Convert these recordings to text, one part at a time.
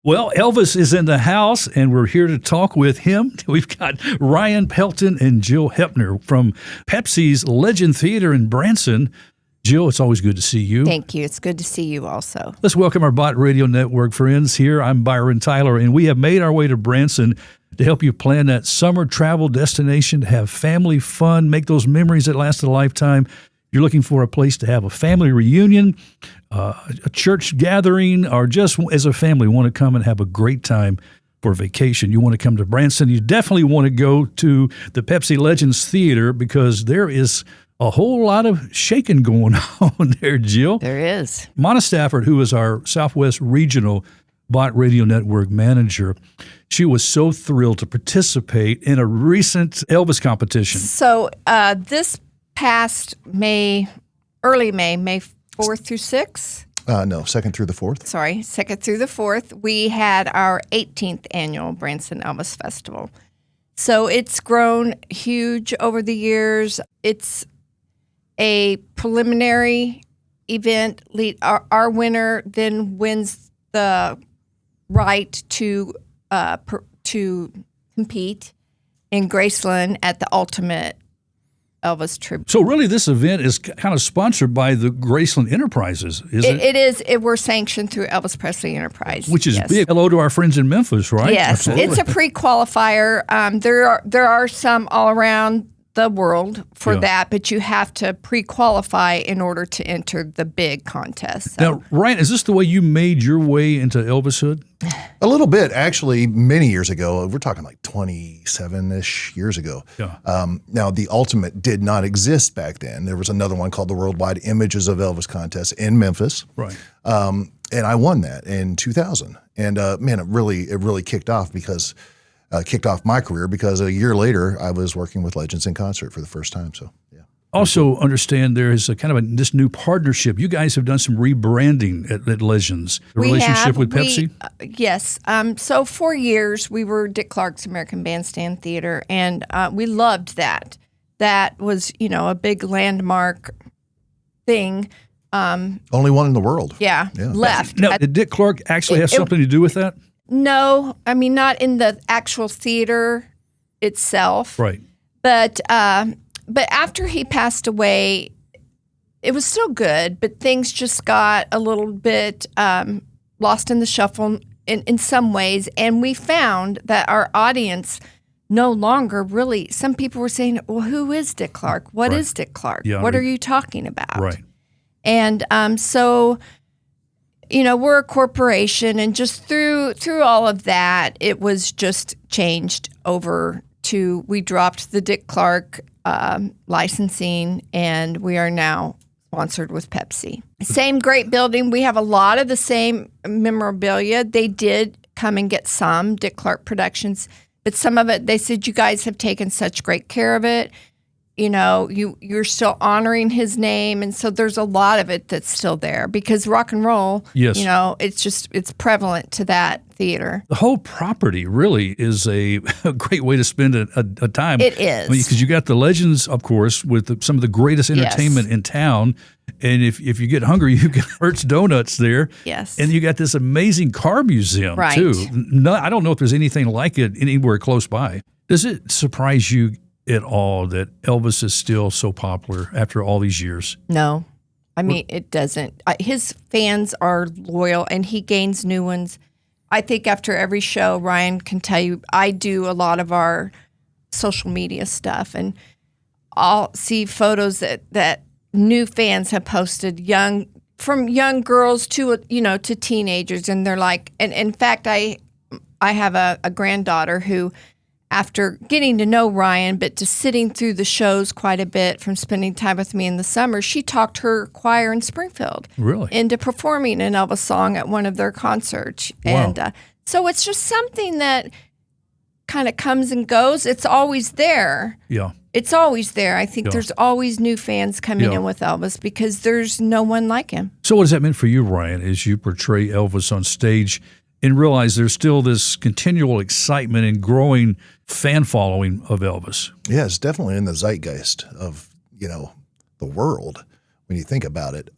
Well, Elvis is in the house, and we're here to talk with him. We've got Ryan, Pelton, and Jill Heppner from Pepsi's Legend Theater in Branson. Jill, it's always good to see you. Thank you. It's good to see you also. Let's welcome our Bot Radio Network friends here. I'm Byron Tyler, and we have made our way to Branson to help you plan that summer travel destination, to have family fun, make those memories that last a lifetime. You're looking for a place to have a family reunion, a church gathering, or just as a family want to come and have a great time for vacation. You want to come to Branson. You definitely want to go to the Pepsi Legends Theater because there is a whole lot of shaking going on there, Jill. There is. Mona Stafford, who is our Southwest Regional Bot Radio Network manager, she was so thrilled to participate in a recent Elvis competition. So this past early May 4th through 6th? No, 2nd through the 4th. Sorry, 2nd through the 4th, we had our 18th annual Branson Elvis Festival. So it's grown huge over the years. It's a preliminary event. Our winner then wins the right to compete in Graceland at the Ultimate Elvis tribute. So really this event is kind of sponsored by the Graceland Enterprises, isn't it? It is. We're sanctioned through Elvis Presley Enterprise. Which is big. Hello to our friends in Memphis, right? Yes. Absolutely. It's a pre-qualifier. There are some all around the world for that, but you have to pre-qualify in order to enter the big contest. So. Now, Ryan, is this the way you made your way into Elvishood? A little bit, actually, many years ago. We're talking like 27-ish years ago. Yeah. Now, the Ultimate did not exist back then. There was another one called the Worldwide Images of Elvis Contest in Memphis. Right. And I won that in 2000. And man, it really kicked off my career because a year later I was working with Legends in concert for the first time. So, yeah. Also understand there is a kind of this new partnership. You guys have done some rebranding at Legends. The relationship with Pepsi? Yes. So for years we were Dick Clark's American Bandstand Theater, and we loved that. That was, a big landmark thing. Only one in the world. Yeah. Left. Now, did Dick Clark actually have something to do with that? No, I mean, not in the actual theater itself. Right. But after he passed away, it was still good, but things just got a little bit lost in the shuffle in some ways. And we found that our audience no longer really, some people were saying, well, who is Dick Clark? What is Dick Clark? Yeah, what are you talking about? Right. And so... we're a corporation, and just through all of that, it was just changed over to, we dropped the Dick Clark licensing, and we are now sponsored with Pepsi. Same great building. We have a lot of the same memorabilia. They did come and get some Dick Clark Productions, but some of it, they said, you guys have taken such great care of it. You're still honoring his name. And so there's a lot of it that's still there because rock and roll, yes. It's prevalent to that theater. The whole property really is a great way to spend a time. It is. Because you got the Legends, of course, with some of the greatest entertainment in town. And if you get hungry, you get Hertz Donuts there. Yes. And you got this amazing car museum, too. No, I don't know if there's anything like it anywhere close by. Does it surprise you at all that Elvis is still so popular after all these years? No. I mean, it doesn't. His fans are loyal, and he gains new ones. I think after every show, Ryan can tell you, I do a lot of our social media stuff, and I'll see photos that new fans have posted, from young girls to to teenagers, and they're like, and in fact, I have a granddaughter who, after getting to know Ryan, but just sitting through the shows quite a bit from spending time with me in the summer, she talked her choir in Springfield into performing an Elvis song at one of their concerts. Wow. And so it's just something that kind of comes and goes. It's always there. Yeah. It's always there. I think there's always new fans coming in with Elvis because there's no one like him. So what does that mean for you, Ryan, as you portray Elvis on stage and realize there's still this continual excitement and growing fan following of Elvis? Yeah, it's definitely in the zeitgeist of, the world when you think about it.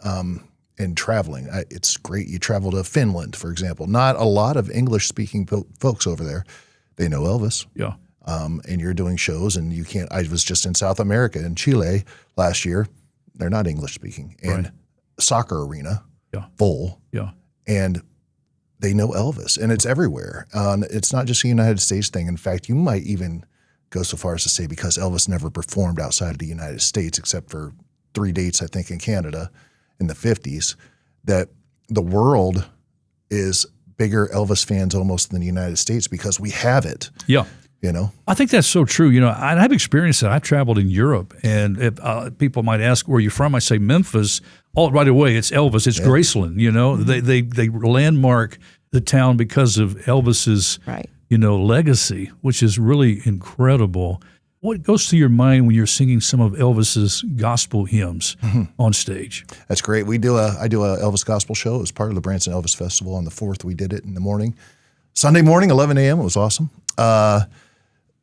and traveling. It's great. You travel to Finland, for example. Not a lot of English-speaking folks over there. They know Elvis. Yeah. And you're doing shows, and you can't. I was just in South America, in Chile last year. They're not English-speaking. And soccer arena, full. Yeah. And they know Elvis, and it's everywhere. It's not just a United States thing. In fact, you might even go so far as to say because Elvis never performed outside of the United States except for 3 dates, I think, in Canada in the 50s, that the world is bigger Elvis fans almost than the United States because we have it. Yeah. You know? I think that's so true. You know, I've experienced that. I've traveled in Europe, and if, people might ask, where are you from? I say Memphis. Oh, right away, it's Elvis. It's Graceland, you know. Mm-hmm. They landmark the town because of Elvis's, you know, legacy, which is really incredible. What goes through your mind when you're singing some of Elvis's gospel hymns on stage? That's great. I do a Elvis gospel show as part of the Branson Elvis Festival. On the 4th, we did it in the morning. Sunday morning, 11 a.m. It was awesome.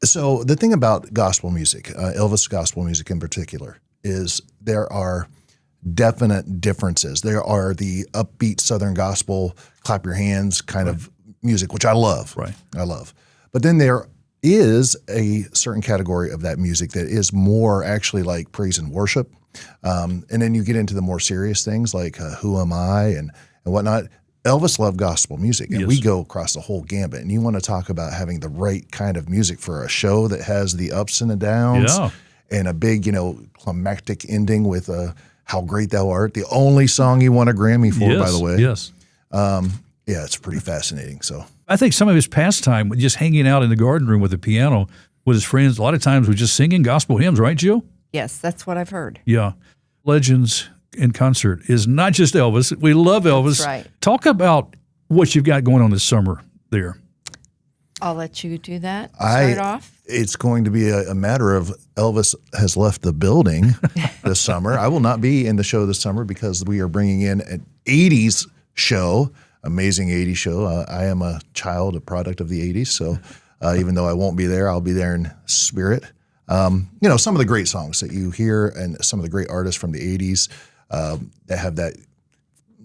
So the thing about gospel music, Elvis gospel music in particular, is there are definite differences. There are the upbeat Southern gospel, clap your hands kind of music, which I love. I love. But then there is a certain category of that music that is more actually like praise and worship. And then you get into the more serious things like Who Am I and whatnot. Elvis loved gospel music, and we go across the whole gambit. And you want to talk about having the right kind of music for a show that has the ups and the downs and a big, you know, climactic ending with How Great Thou Art, the only song you won a Grammy for, by the way. Yeah, it's pretty fascinating. So I think some of his pastime, just hanging out in the garden room with the piano with his friends, a lot of times was just singing gospel hymns, right, Jill? Yes, that's what I've heard. Yeah. Legends in concert is not just Elvis. We love Elvis. That's right. Talk about what you've got going on this summer there. I'll let you do that. Start off. It's going to be a matter of Elvis has left the building this summer. I will not be in the show this summer because we are bringing in an 80s show, amazing 80s show. I am a product of the 80s. So even though I won't be there, I'll be there in spirit. You know, some of the great songs that you hear and some of the great artists from the 80s that have that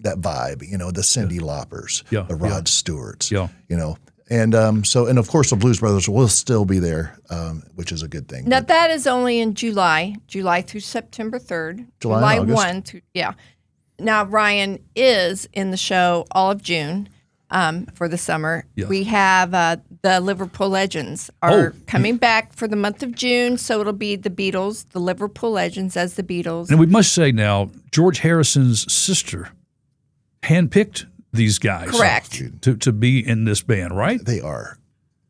vibe, you know, the Cyndi Laupers, the Rod Stewarts, you know. And and of course the Blues Brothers will still be there, which is a good thing. Now that is only in July through September 3rd. July 1 through, Now Ryan is in the show all of June for the summer. We have the Liverpool Legends are coming back for the month of June, so it'll be the Beatles, the Liverpool Legends as the Beatles. And we must say now, George Harrison's sister handpicked these guys, correct, to be in this band, right? They are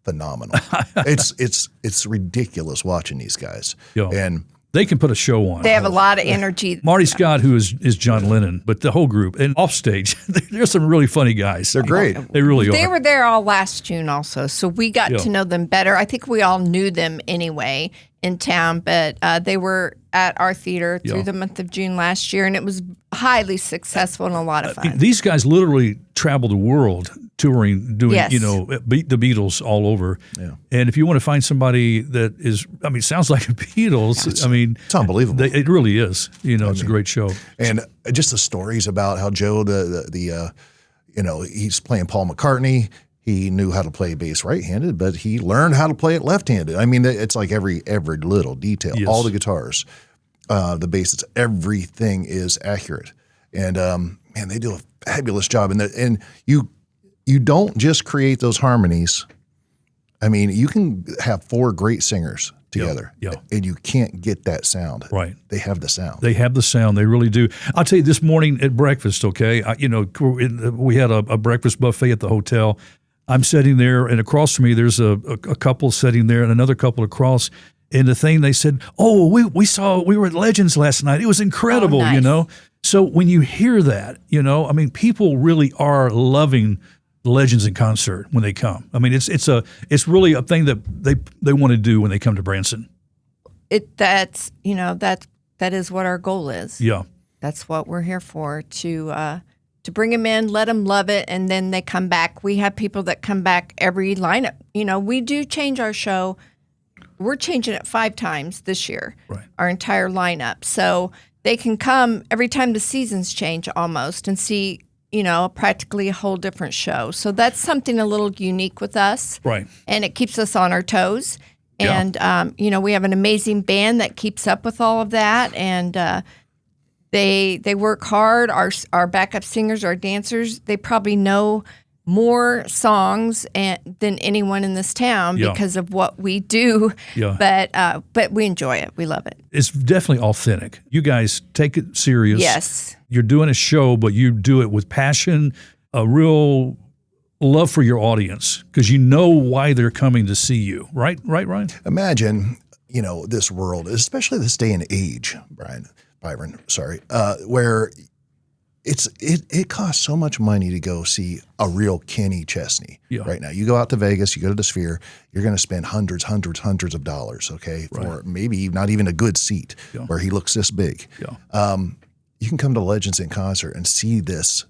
phenomenal. it's ridiculous watching these guys, and they can put a show on. They have a lot of energy. Marty Scott, who is John Lennon, but the whole group and off stage, there's some really funny guys. They're great. They really are. They were there all last June also, so we got to know them better. I think we all knew them anyway in town, but they were at our theater through the month of June last year, and it was highly successful and a lot of fun. These guys literally travel the world touring, doing, you know, the Beatles all over. And if you want to find somebody that is, I mean, sounds like a Beatles, it's unbelievable. It really is. You know, it's a great show. And just the stories about how Joe, you know, he's playing Paul McCartney. He knew how to play bass right-handed, but he learned how to play it left-handed. I mean, it's like every little detail, all the guitars, the basses, everything is accurate. And man, they do a fabulous job. And you don't just create those harmonies. I mean, you can have 4 great singers together, and you can't get that sound. Right. They have the sound. They have the sound. They really do. I'll tell you, this morning at breakfast, you know, we had a breakfast buffet at the hotel. I'm sitting there, and across from me, there's a couple sitting there and another couple across. And the thing they said, we were at Legends last night. It was incredible, nice. You know. So when you hear that, you know, I mean, people really are loving Legends in concert when they come. I mean, it's really a thing that they want to do when they come to Branson. That is what our goal is. Yeah, that's what we're here for, to bring them in, let them love it, and then they come back. We have people that come back every lineup. You know, we do change our show. We're changing it 5 times this year, our entire lineup. So they can come every time the seasons change almost and see, practically a whole different show. So that's something a little unique with us. Right. And it keeps us on our toes. Yeah. And, we have an amazing band that keeps up with all of that. And they work hard. Our backup singers, our dancers, they probably know more songs than anyone in this town because of what we do. Yeah. But we enjoy it. We love it. It's definitely authentic. You guys take it serious. Yes. You're doing a show, but you do it with passion, a real love for your audience, because you know why they're coming to see you. Right, Ryan? Imagine, this world, especially this day and age, Byron, where it costs so much money to go see a real Kenny Chesney right now. You go out to Vegas, you go to the Sphere, you're going to spend hundreds of dollars, okay, for maybe not even a good seat where he looks this big. Yeah. You can come to Legends in Concert and see this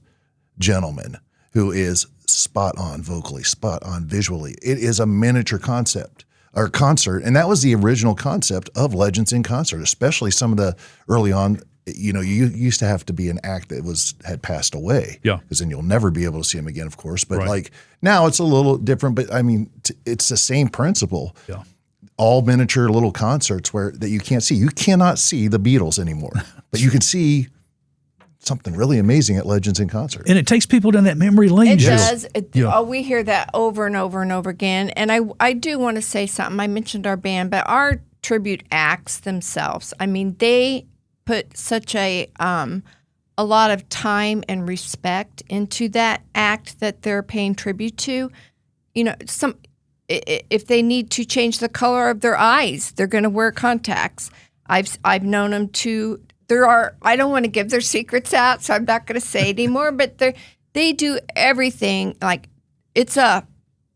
gentleman who is spot on vocally, spot on visually. It is a miniature concert, and that was the original concept of Legends in Concert, especially some of the early on. You used to have to be an act that had passed away, because then you'll never be able to see him again, of course. But like now, it's a little different. But I mean, it's the same principle. Yeah. All miniature little concerts that you can't see. You cannot see the Beatles anymore, but you can see something really amazing at Legends in Concert. And it takes people down that memory lane. It does. We hear that over and over and over again. And I do want to say something. I mentioned our band, but our tribute acts themselves, I mean, they put such a lot of time and respect into that act that they're paying tribute to. If they need to change the color of their eyes, they're going to wear contacts. I've known them to. I don't want to give their secrets out, so I'm not going to say anymore. But they do everything. Like, it's a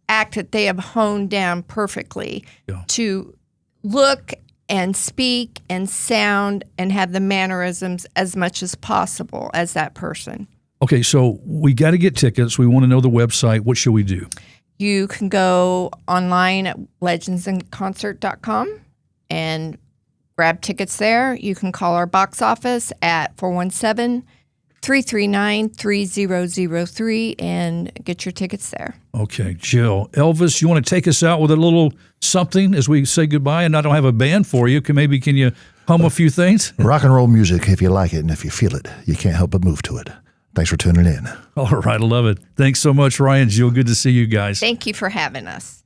act that they have honed down perfectly to look and speak and sound and have the mannerisms as much as possible as that person. Okay, so we got to get tickets. We want to know the website. What should we do? You can go online at legendsinconcert.com and grab tickets there. You can call our box office at 417-339-3003 and get your tickets there. Okay, Jill. Elvis, you want to take us out with a little something as we say goodbye? And I don't have a band for you. Can you hum a few things? Rock and roll music, if you like it and if you feel it, you can't help but move to it. Thanks for tuning in. All right, I love it. Thanks so much, Ryan, Jill. Good to see you guys. Thank you for having us.